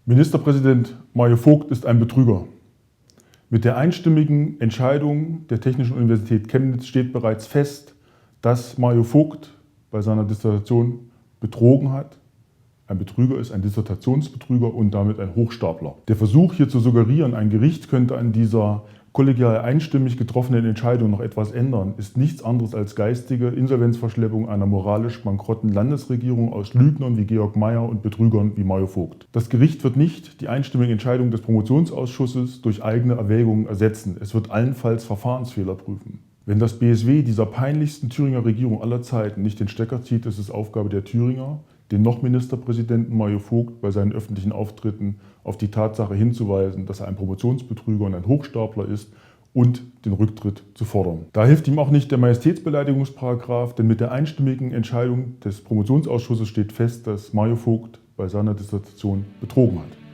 Ministerpräsident Mario Vogt ist ein Betrüger. Mit der einstimmigen Entscheidung der Technischen Universität Chemnitz steht bereits fest, dass Mario Vogt bei seiner Dissertation betrogen hat. Ein Betrüger ist ein Dissertationsbetrüger und damit ein Hochstapler. Der Versuch hier zu suggerieren, ein Gericht könnte an dieser kollegial einstimmig getroffenen Entscheidung noch etwas ändern, ist nichts anderes als geistige Insolvenzverschleppung einer moralisch bankrotten Landesregierung aus Lügnern wie Georg Mayer und Betrügern wie Mario Vogt. Das Gericht wird nicht die einstimmige Entscheidung des Promotionsausschusses durch eigene Erwägungen ersetzen. Es wird allenfalls Verfahrensfehler prüfen. Wenn das BSW dieser peinlichsten Thüringer Regierung aller Zeiten nicht den Stecker zieht, ist es Aufgabe der Thüringer, den noch Ministerpräsidenten Mario Vogt bei seinen öffentlichen Auftritten auf die Tatsache hinzuweisen, dass er ein Promotionsbetrüger und ein Hochstapler ist und den Rücktritt zu fordern. Da hilft ihm auch nicht der Majestätsbeleidigungsparagraf, denn mit der einstimmigen Entscheidung des Promotionsausschusses steht fest, dass Mario Vogt bei seiner Dissertation betrogen hat.